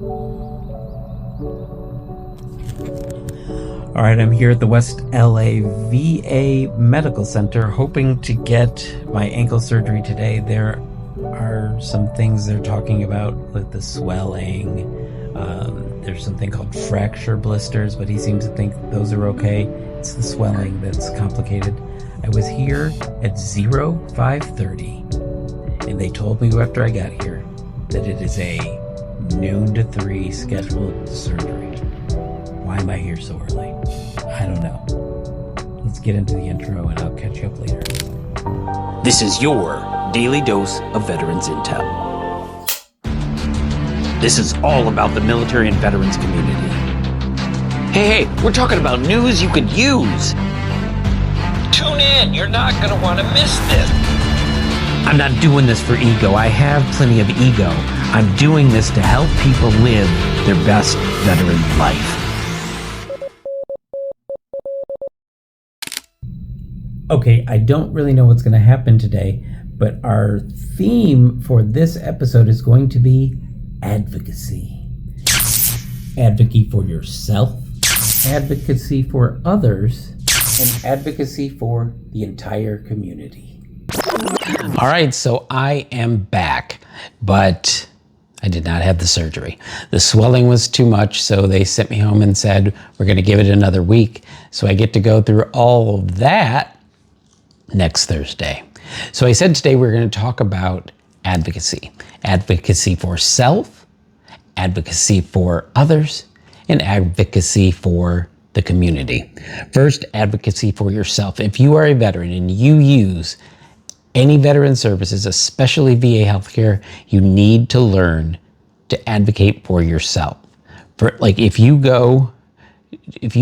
All right, I'm here at the West LA VA Medical Center hoping to get my ankle surgery today. There are some things they're talking about with the swelling. There's something called fracture blisters, but he seems to think those are okay. It's the swelling that's complicated. I was here at 05:30, and they told me after I got here that it is a noon to 3 scheduled surgery. Why am I here so early? I don't know. Let's get into the intro and I'll catch you up later. This is your daily dose of Veterans Intel. This is all about the military and veterans community. Hey, we're talking about news you could use. Tune in, you're not going to want to miss this. I'm not doing this for ego. I have plenty of ego. I'm doing this to help people live their best veteran life. Okay, I don't really know what's going to happen today, but our theme for this episode is going to be advocacy. Advocacy for yourself, advocacy for others, and advocacy for the entire community. All right, so I am back, but I did not have the surgery. The swelling was too much, so they sent me home and said, we're going to give it another week. So I get to go through all of that next Thursday. So I said today we're going to talk about advocacy. Advocacy for self, advocacy for others, and advocacy for the community. First, advocacy for yourself. If you are a veteran and you use any veteran services, especially VA healthcare, you need to learn to advocate for yourself. If you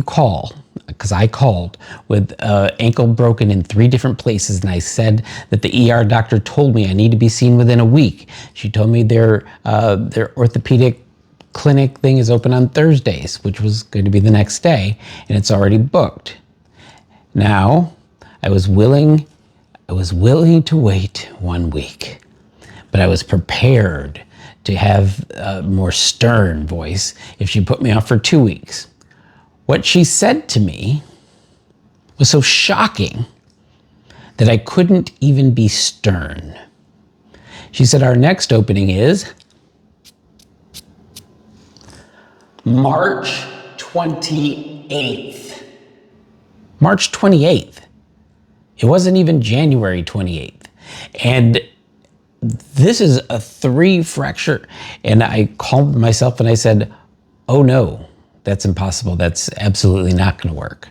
call, because I called with ankle broken in 3 different places, and I said that the ER doctor told me I need to be seen within a week. She told me their orthopedic clinic thing is open on Thursdays, which was going to be the next day, and it's already booked. Now, I was willing to wait 1 week, but I was prepared to have a more stern voice if she put me off for 2 weeks. What she said to me was so shocking that I couldn't even be stern. She said, our next opening is March 28th. March 28th. It wasn't even January 28th. And this is a 3 fracture. And I calmed myself and I said, oh no. That's impossible. That's absolutely not going to work.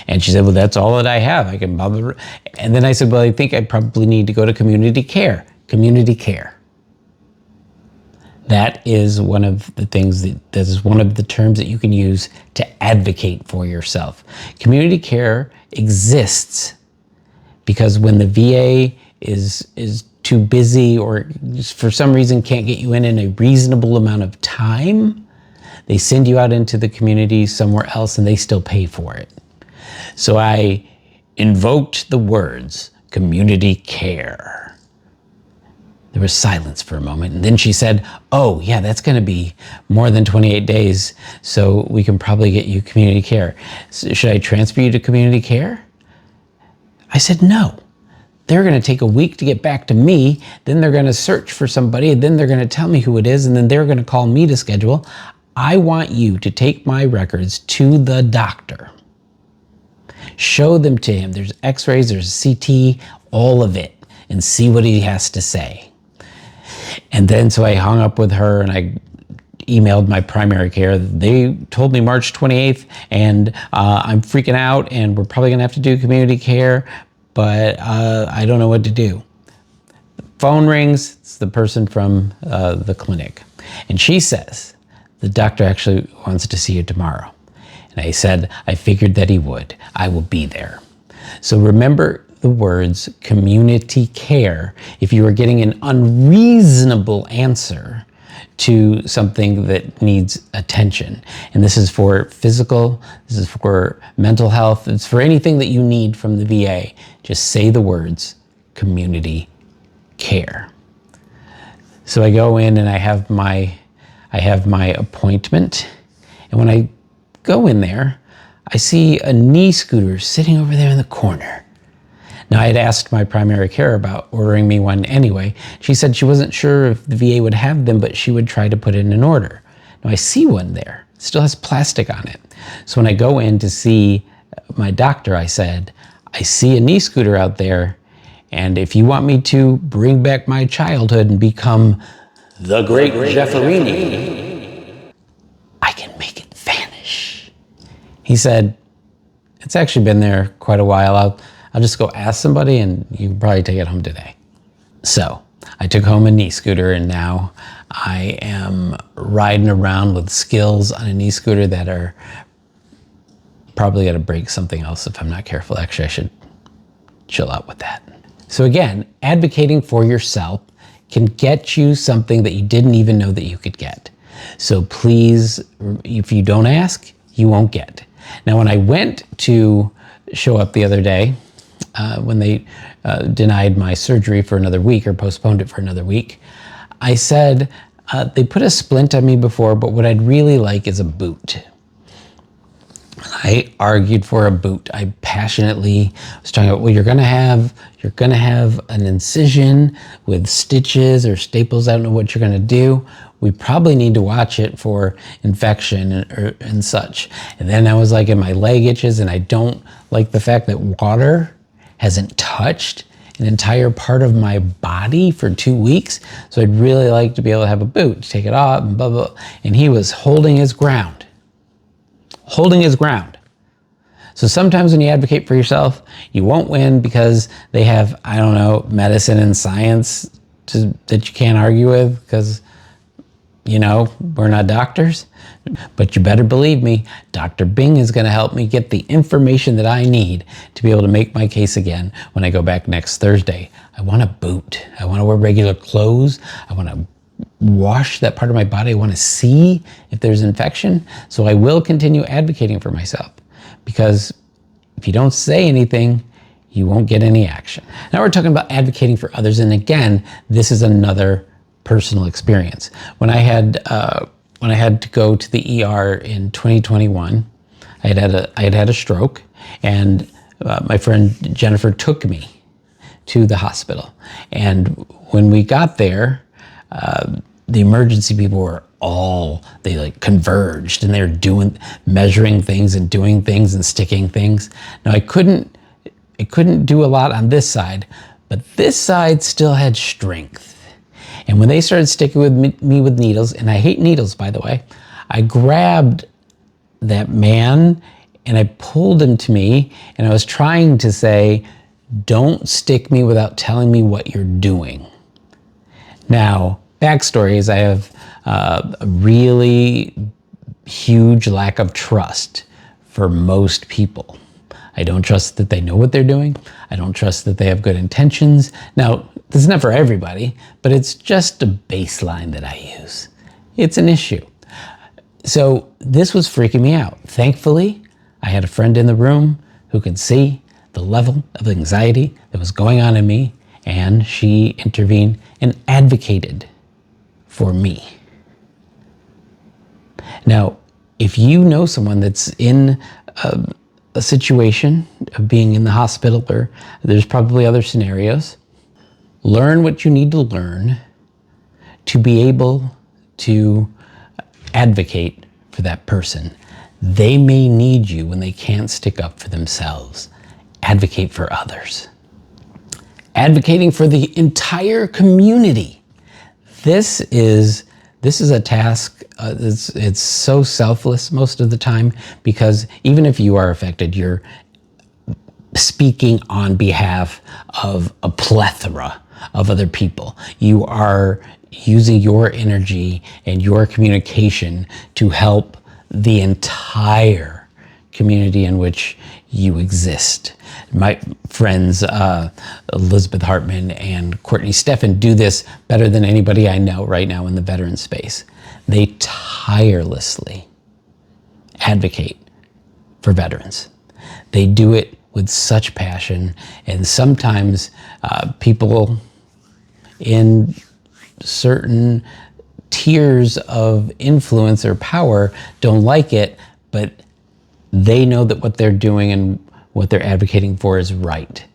And she said, well, that's all that I have. I can bother. And then I said, well, I think I probably need to go to community care. Community care. That is one of the things that is one of the terms that you can use to advocate for yourself. Community care exists because when the VA is too busy or for some reason can't get you in a reasonable amount of time, they send you out into the community somewhere else and they still pay for it. So I invoked the words community care. There was silence for a moment, and then she said, oh yeah, that's going to be more than 28 days, so we can probably get you community care. So should I transfer you to community care? I said no. They're going to take a week to get back to me, then they're going to search for somebody, and then they're going to tell me who it is, and then they're going to call me to schedule. I want you to take my records to the doctor. Show them to him. There's x-rays, there's a CT, all of it, and see what he has to say. And then so I hung up with her and I emailed my primary care. They told me March 28th and I'm freaking out and we're probably gonna have to do community care, but I don't know what to do. The phone rings, it's the person from the clinic. And she says, the doctor actually wants to see you tomorrow. And I said, I figured that he would. I will be there. So remember the words community care if you are getting an unreasonable answer to something that needs attention. And this is for physical, this is for mental health, it's for anything that you need from the VA. Just say the words community care. So I go in and I I have my appointment, and when I go in there, I see a knee scooter sitting over there in the corner. Now, I had asked my primary care about ordering me one anyway. She said she wasn't sure if the VA would have them, but she would try to put in an order. Now, I see one there. It still has plastic on it. So when I go in to see my doctor, I said, I see a knee scooter out there, and if you want me to bring back my childhood and become the great Jefferini, I can make it vanish. He said, it's actually been there quite a while. I'll just go ask somebody and you can probably take it home today. So I took home a knee scooter, and now I am riding around with skills on a knee scooter that are probably going to break something else if I'm not careful. Actually, I should chill out with that. So again, advocating for yourself can get you something that you didn't even know that you could get. So please, if you don't ask, you won't get. Now, when I went to show up the other day, when they denied my surgery for another week or postponed it for another week, I said, they put a splint on me before, but what I'd really like is a boot. I argued for a boot. I passionately was talking about, well, you're gonna have an incision with stitches or staples. I don't know what you're gonna do. We probably need to watch it for infection and such. And then I was like, and my leg itches, and I don't like the fact that water hasn't touched an entire part of my body for 2 weeks. So I'd really like to be able to have a boot, take it off, and blah, blah, blah. And he was holding his ground. So sometimes when you advocate for yourself, you won't win because they have, I don't know, medicine and science that you can't argue with because, you know, we're not doctors. But you better believe me, Dr. Bing is going to help me get the information that I need to be able to make my case again when I go back next Thursday. I want a boot. I want to wear regular clothes. I want to wash that part of my body. I want to see if there's infection. So I will continue advocating for myself, because if you don't say anything, you won't get any action. Now we're talking about advocating for others. And again, this is another personal experience. When I had to go to the ER in 2021, I had had a stroke, and my friend Jennifer took me to the hospital. And when we got there, the emergency people were they like converged, and they were measuring things and doing things and sticking things. Now I couldn't do a lot on this side, but this side still had strength. And when they started sticking with me with needles, and I hate needles, by the way, I grabbed that man and I pulled him to me, and I was trying to say, don't stick me without telling me what you're doing. Now, backstory is I have a really huge lack of trust for most people. I don't trust that they know what they're doing. I don't trust that they have good intentions. Now, this is not for everybody, but it's just a baseline that I use. It's an issue. So this was freaking me out. Thankfully, I had a friend in the room who could see the level of anxiety that was going on in me, and she intervened and advocated for me. Now, if you know someone that's in a situation of being in the hospital, or there's probably other scenarios, learn what you need to learn to be able to advocate for that person. They may need you when they can't stick up for themselves. Advocate for others. Advocating for the entire community. This is a task, it's so selfless most of the time, because even if you are affected, you're speaking on behalf of a plethora of other people. You are using your energy and your communication to help the entire community in which you exist. My friends, Elizabeth Hartman and Courtney Steffen, do this better than anybody I know right now in the veteran space. They tirelessly advocate for veterans. They do it with such passion, and sometimes people in certain tiers of influence or power don't like it, but they know that what they're doing and what they're advocating for is right,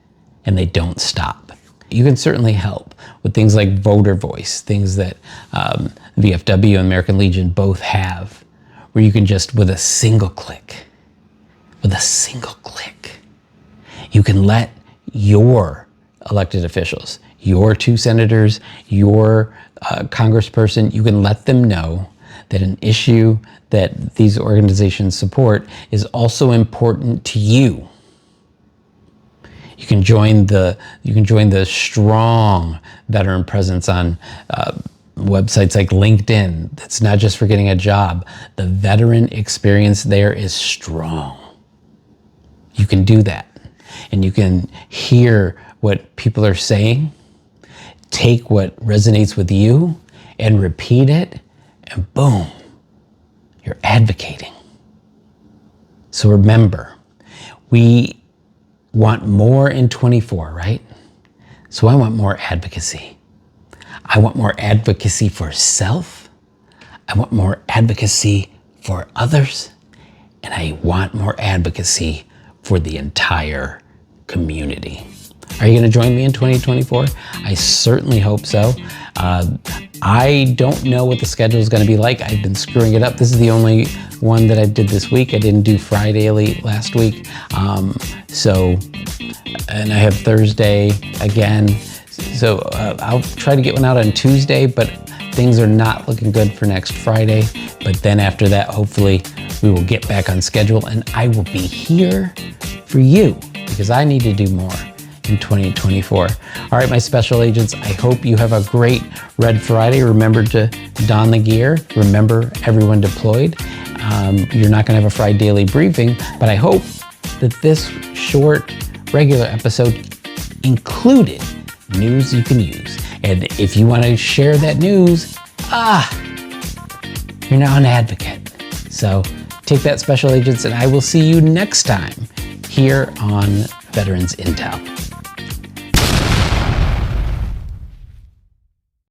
and they don't stop. You can certainly help with things like voter voice, things that VFW and American Legion both have, where you can just, with a single click, you can let your elected officials, your 2 senators, your congressperson, you can let them know that an issue that these organizations support is also important to you. You can join the strong veteran presence on websites like LinkedIn. That's not just for getting a job. The veteran experience there is strong. You can do that. And you can hear what people are saying, take what resonates with you, and repeat it, and boom, you're advocating. So remember, we want more in 24, right? So I want more advocacy. I want more advocacy for self. I want more advocacy for others. And I want more advocacy for the entire community. Are you going to join me in 2024? I certainly hope so. I don't know what the schedule is going to be like. I've been screwing it up. This is the only one that I did this week. I didn't do Friday last week. And I have Thursday again. So I'll try to get one out on Tuesday, but things are not looking good for next Friday. But then after that, hopefully we will get back on schedule, and I will be here for you because I need to do more in 2024. All right, my special agents, I hope you have a great Red Friday. Remember to don the gear. Remember everyone deployed. You're not gonna have a Friday daily briefing, but I hope that this short, regular episode included news you can use. And if you wanna share that news, you're now an advocate. So take that, special agents, and I will see you next time here on Veterans Intel.